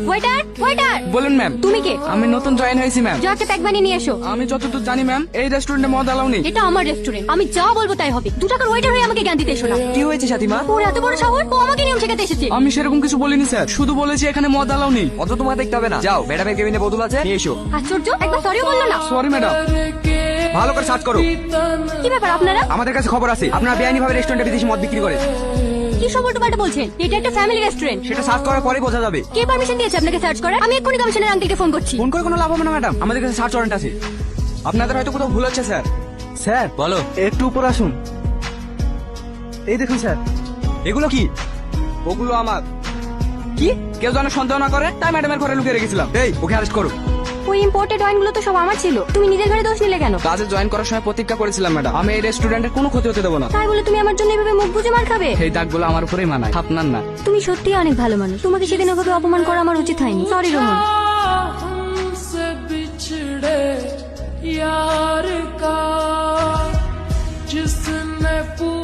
Waiter waiter, বলুন ma'am. তুমি কে? আমি নতুন জয়েন হয়েছি ম্যাম। যা একটা প্যাক বানিয়ে নিয়ে এসো। আমি যতদূর জানি ম্যাম এই রেস্টুরেন্টে মদ অ্যালাউ নেই। এটা আমার রেস্টুরেন্ট, আমি যা বলবো তাই হবে। 2 টাকার ওয়েটার হয়ে আমাকে জ্ঞান দিতে এসো না। কি হয়েছে সাথীমা? ওর এত বড় সাহস, ও আমাকে নিয়ম শেখাতে এসেছে। আমি সেরকম কিছু বলিনি স্যার, শুধু বলেছি এখানে মদ অ্যালাউ নেই। অত তোমার দেখতে হবে না, যাও ম্যাডামের কেবিনে বোতল আছে নিয়ে এসো। আশ্চর্য, একবার সরিও বললো না। Sorry madam. ভালো করে সার্চ করো। কি ব্যাপার আপনারা? আমাদের কাছে খবর আছে আপনারা বেআইনি ভাবে রেস্টুরেন্টে বিদেশি মদ বিক্রি করে। কি সব উল্টোপাল্টা বলছেন? এটা একটা ফ্যামিলি রেস্টুরেন্ট। সেটা সার্চ করার পরে বোঝা যাবে। কে পারমিশন দিয়েছে আপনাকে সার্চ করার? আমি এক্ষুনি কমিশনার আঙ্কেলকে ফোন করছি। ফোন করে কোনো লাভ হবে না ম্যাডাম, আমাদের কাছে সার্চ ওয়ারেন্ট আছে। আপনাদের হয়তো কোথাও ভুল হচ্ছে স্যার। স্যার বলো। একটু উপর আসুন। এই দেখুন স্যার, এগুলো কি? ওগুলো আমার। কি কেউ যেন সন্দেহ না করে তাই ম্যাডামের ঘরে লুকিয়ে রেখেছিলাম। এই ওকে অ্যারেস্ট করো। ওই ইম্পোর্টেড ওয়াইনগুলো তো সব আমার ছিল, তুমি নিজের ঘরে দোষ নিলে কেন? কাজে জয়েন করার সময় প্রতিজ্ঞা করেছিলাম ম্যাডাম আমি এই রেস্টুরেন্টের কোনো ক্ষতি হতে দেবো না। তাই বলে তুমি আমার জন্য এভাবে মুখ বুজে মার খাবে? এই দাগগুলো আমার উপরেই মানায়, আপনার না। তুমি সত্যিই অনেক ভালো মানুষ, তোমাকে সেদিন ওভাবে অপমান করা আমার উচিত হয়নি। সরি রোহন। हमसे बिछड़े यार का जिसने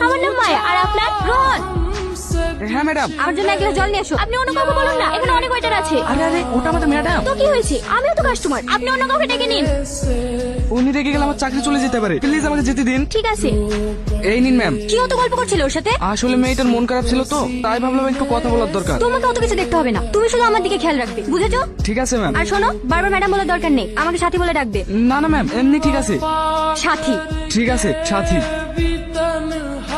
আমার নাম মায়া, আর আপনার? রোহন। हमसे হ্যাঁ ম্যাডাম। আমার জন্য 1 গ্লাস জল নিয়ে এসো। আপনি অন্য কাউকে বলুন না, এখানে অনেক ওয়েটার আছে। আরে আরে ওটা আমাদের ম্যাডাম। তো কি হয়েছে, আমিও তো কাস্টমার। আপনি অন্য কাউকে ডেকে নিন। উনি রেগে গেলে আমার চাকরি চলে যেতে পারে, প্লিজ আমাকে যেতে দিন। ঠিক আছে। এই নিন ম্যাম। কি অত গল্প করছিল ওর সাথে? আসলে মেয়েটার মন খারাপ ছিল তো তাই ভাবলাম একটু কথা বলার দরকার। তোমাকে অত কিছু দেখতে হবে না, তুমি শুধু আমার দিকে খেয়াল রাখবে, বুঝেছো? ঠিক আছে ম্যাম। আর শোনো, বারবার ম্যাডাম বলার দরকার নেই, আমাকে সাথী বলে ডাকবে। না না ম্যাম, এমনি ঠিক আছে। সাথী। ঠিক আছে সাথী।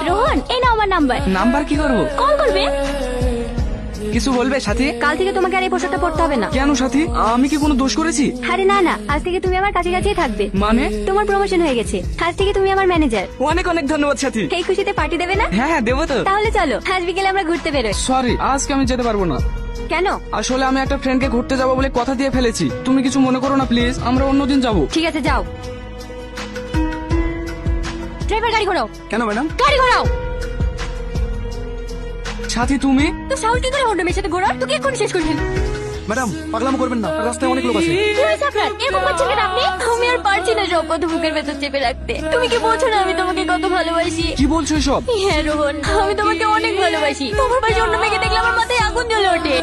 রোহন, এই নাও আমার নাম্বার। নাম্বার কি করবো? কল করবে। কিছু বলবে সাথী? কাল থেকে তোমাকে আর এই পোশাকটা পরতে হবে না। কেন সাথী, আমি কি কোনো দোষ করেছি? আরে না না, আজ থেকে তুমি আমার কাছে কাছেই থাকবে। মানে? তোমার প্রমোশন হয়ে গেছে, আজ থেকে তুমি আমার ম্যানেজার। অনেক অনেক ধন্যবাদ সাথী। এই খুশিতে পার্টি দেবে না? হ্যাঁ হ্যাঁ দেবো তো। তাহলে চলো আজ বিকেলে আমরা ঘুরতে বেরোই। সরি আজকে আমি যেতে পারবো না। কেন? আসলে আমি একটা ফ্রেন্ডকে ঘুরতে যাবো বলে কথা দিয়ে ফেলেছি, তুমি কিছু মনে করো না প্লিজ, আমরা অন্যদিন যাবো। ঠিক আছে যাও। ড্রাইভার গাড়ি ঘোরাও। কেন ম্যাডাম? গাড়ি ঘোরাও। সাথী তুমি? তো সাহস কি করে হলো মেয়ের সাথে ঘোরার? তুই এক্ষুনি শেষ করে ফেল। ম্যাডাম পাগলামো করবেন না, রাস্তায় অনেক লোক আছে। কি হয়েছে আপনার? এরকম করছেন কেন আপনি? আমি আর পারছি না সব কথা বুকের ভেতর চেপে রাখতে। তুমি কি বোঝো না আমি তোমাকে কত ভালোবাসি? কি বলছো এসব? হ্যাঁ রোহন, আমি তোমাকে অনেক ভালোবাসি। তোমার পাশে অন্য মেয়েকে দেখলে আমার মাথায় আগুন জ্বলে ওঠে।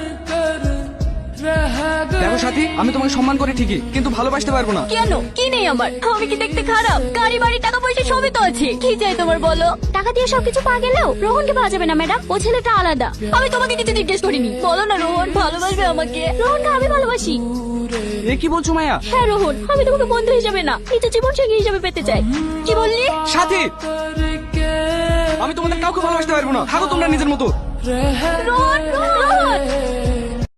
দেখো সাথী, আমি তোমাকে সম্মান করি ঠিকই কিন্তু ভালোবাসতে পারবো না। কেন? কি নেই আমার? আমি কি দেখতে খারাপ? গাড়ি বাড়ি টাকা পয়সা সবই তো আছে, কি চাই তোমার বলো? টাকা দিয়ে সবকিছু পাওয়া গেলেও রোহনকে পাওয়া যাবে না ম্যাডাম, ও ছেলেটা আলাদা। আমি তোমাকে কিছু জিজ্ঞেস করিনি, বলো না রোহন ভালোবাসবে আমাকে? রোহনকে আমি ভালোবাসি। এ কি বলছো মায়া? হ্যাঁ রোহন, আমি তোমাকে বন্ধু হিসেবে না, নিজের জীবন সঙ্গী হিসেবে পেতে চাই। কি বললি? সাথী, আমি তোমাদের কাউকে ভালোবাসতে পারবো না, থাকো তোমরা নিজের মতো। রোহন রোহন